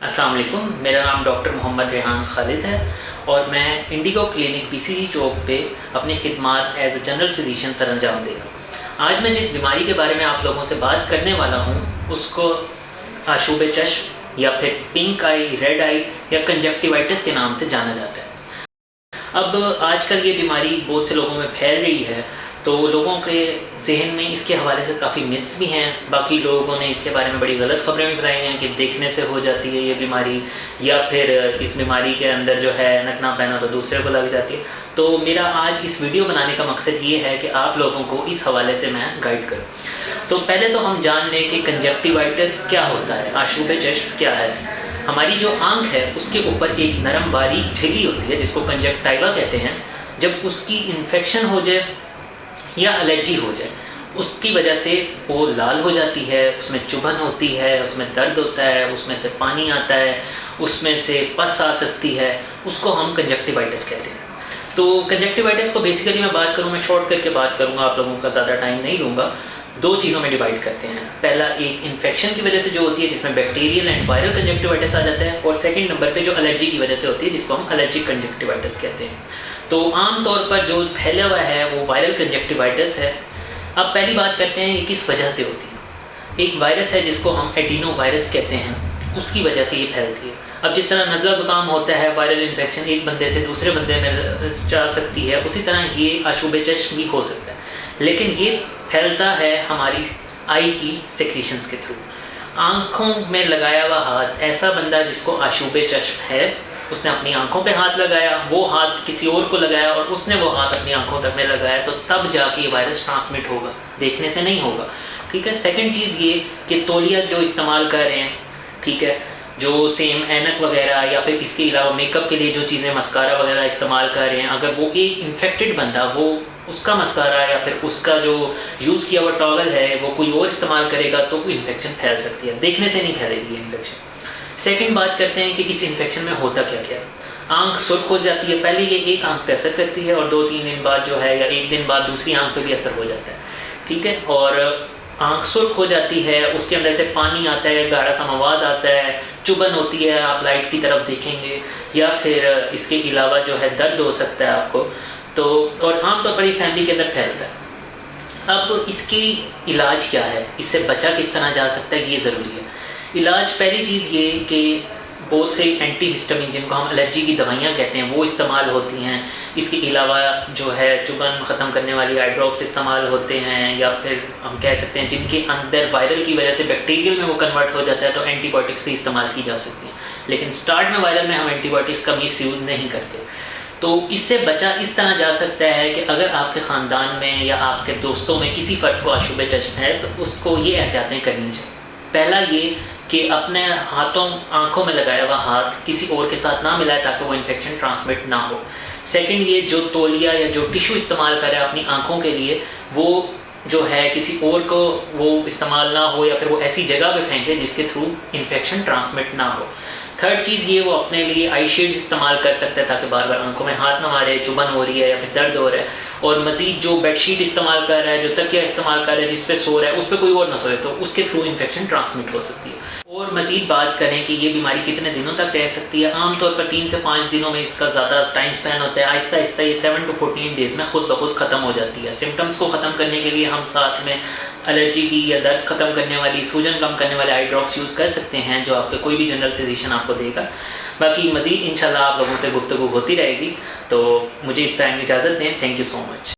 अस्सलाम वालेकुम। मेरा नाम डॉक्टर मोहम्मद रेहान खालिद है और मैं इंडिगो क्लिनिक पीसीजी चौक पे अपनी खिदमत as a general physician sir अंजाम दे रहा हूँ। आज मैं जिस बीमारी के बारे में आप लोगों से बात करने वाला हूँ उसको आशूब चश्म या फिर पिंक आई, रेड आई या कंजक्टिवाइटिस के नाम से जाना जाता है। अब आजकल ये बीमारी बहुत से लोगों में फैल रही है, तो लोगों के जहन में इसके हवाले से काफ़ी मिथ्स भी हैं। बाकी लोगों ने इसके बारे में बड़ी गलत खबरें भी बताई हैं कि देखने से हो जाती है ये बीमारी, या फिर इस बीमारी के अंदर जो है नक ना पहना तो दूसरे को लग जाती है। तो मेरा आज इस वीडियो बनाने का मकसद ये है कि आप लोगों को इस हवाले से मैं गाइड करूँ। तो पहले तो हम जान लें कि कंजक्टिवाइटिस क्या होता है, आशूब चश्म क्या है। हमारी जो आँख है उसके ऊपर एक नरम बारीक झिल्ली होती है जिसको कंजक्टाइवा कहते हैं। जब उसकी इन्फेक्शन हो जाए या एलर्जी हो जाए, उसकी वजह से वो लाल हो जाती है, उसमें चुभन होती है, उसमें दर्द होता है, उसमें से पानी आता है, उसमें से पस आ सकती है, उसको हम कंजक्टिवाइटिस कहते हैं। तो कंजक्टिवाइटिस को बेसिकली मैं बात करूँ, मैं शॉर्ट करके बात करूँगा, आप लोगों का ज़्यादा टाइम नहीं लूँगा। दो चीज़ों में डिवाइड करते हैं। पहला एक इन्फेक्शन की वजह से जो होती है जिसमें बैक्टीरियल एंड वायरल कंजक्टिवाइटिस आ जाता है, और सेकंड नंबर पे जो एलर्जी की वजह से होती है जिसको हम एलर्जिक कंजक्टिवाइटिस कहते हैं। तो आम तौर पर जो फैला हुआ है वो वायरल कंजक्टिवाइटिस है। अब पहली बात करते हैं ये किस वजह से होती है। एक वायरस है जिसको हम एडिनो वायरस कहते हैं, उसकी वजह से ये फैलती है। अब जिस तरह नज़ला ज़ुकाम होता है, वायरल इन्फेक्शन एक बंदे से दूसरे बंदे में जा सकती है, उसी तरह ये आशूब चश्म भी हो सकता है, लेकिन ये फैलता है हमारी आई की सेक्रीशंस के थ्रू। आँखों में लगाया हुआ हाथ, ऐसा बंदा जिसको आशूब चश्म है उसने अपनी आंखों पे हाथ लगाया, वो हाथ किसी और को लगाया और उसने वो हाथ अपनी आंखों तक में लगाया, तो तब जाके ये वायरस ट्रांसमिट होगा, देखने से नहीं होगा। ठीक है। सेकंड चीज़ ये कि तौलिया जो इस्तेमाल कर रहे हैं, ठीक है, जो सेम ऐनक वगैरह या फिर इसके अलावा मेकअप के लिए जो चीज़ें मस्कारा वगैरह इस्तेमाल कर रहे हैं, अगर वो एक इन्फेक्टेड बंदा वो उसका मस्कारा या फिर उसका जो यूज़ किया हुआ टॉवल है वो कोई और इस्तेमाल करेगा तो इन्फेक्शन फैल सकती है, देखने से नहीं फैलेगी इन्फेक्शन। सेकंड बात करते हैं कि इस इन्फेक्शन में होता क्या क्या। आंख सुर्ख हो जाती है, पहले ये एक आंख पे असर करती है और 2-3 दिन बाद जो है या एक दिन बाद दूसरी आंख पे भी असर हो जाता है। ठीक है। और आंख सुर्ख हो जाती है, उसके अंदर से पानी आता है, गाढ़ा सा मवाद आता है, चुभन होती है, आप लाइट की तरफ देखेंगे, या फिर इसके अलावा जो है दर्द हो सकता है आपको। तो और आमतौर पर ये फैमिली के अंदर फैलता है। अब इसकी इलाज क्या है, इससे बचा किस तरह जा सकता है, ये ज़रूरी है। इलाज पहली चीज़ ये कि बहुत से एंटी हिस्टामिन जिनको हम एलर्जी की दवाइयाँ कहते हैं वो इस्तेमाल होती हैं। इसके अलावा जो है चुभन ख़त्म करने वाली आई ड्रॉप्स इस्तेमाल होते हैं, या फिर हम कह सकते हैं जिनके अंदर वायरल की वजह से बैक्टीरियल में वो कन्वर्ट हो जाता है तो एंटीबायोटिक्स भी इस्तेमाल की जा सकती हैं। लेकिन स्टार्ट में वायरल में हम एंटीबायोटिक्स का मिस यूज़ नहीं करते। तो इससे बचा इस तरह जा सकता है कि अगर आपके ख़ानदान में या आपके दोस्तों में किसी फ़र्द को आशूब चश्म है तो उसको ये एहतियातें करनी चाहिए। पहला ये कि अपने हाथों आंखों में लगाया हुआ हाथ किसी और के साथ ना मिलाए ताकि वो इन्फेक्शन ट्रांसमिट ना हो। सेकंड ये जो तौलिया या जो टिश्यू इस्तेमाल कर रहा है अपनी आंखों के लिए वो जो है किसी और को वो इस्तेमाल ना हो, या फिर वो ऐसी जगह पे फेंके जिसके थ्रू इन्फेक्शन ट्रांसमिट ना हो। थर्ड चीज़ ये वो अपने लिए आई शेड्स इस्तेमाल कर सकते हैं ताकि बार बार आंखों में हाथ ना मारे, चुभन हो रही है या फिर दर्द हो रहा है। और मज़ीद जो बेडशीट इस्तेमाल कर रहा है, जो तकिया इस्तेमाल कर रहा है जिस पे सो रहा है, उस पर कोई और ना सोए तो उसके थ्रू इन्फेक्शन ट्रांसमिट हो सकती है। और मज़ीद बात करें कि ये बीमारी कितने दिनों तक रह सकती है, आमतौर पर 3 से 5 दिनों में इसका ज़्यादा टाइम स्पैन होता है। आहिस्ता आहिस्ता ये 7 to 14 डेज़ में खुद ब खुद ख़त्म हो जाती है। सिम्टम्स को ख़त्म करने के लिए हम साथ में एलर्जी की या दर्द ख़त्म करने वाली, सूजन कम करने वाले आई ड्रॉप्स यूज़ कर सकते हैं जो आपके कोई भी जनरल फिजिशियन आपको देगा। बाकी मज़ीद इंशाल्लाह आप लोगों से गुफ्तगू होती रहेगी। तो मुझे इस टाइम इजाज़त दें। Thank you so much.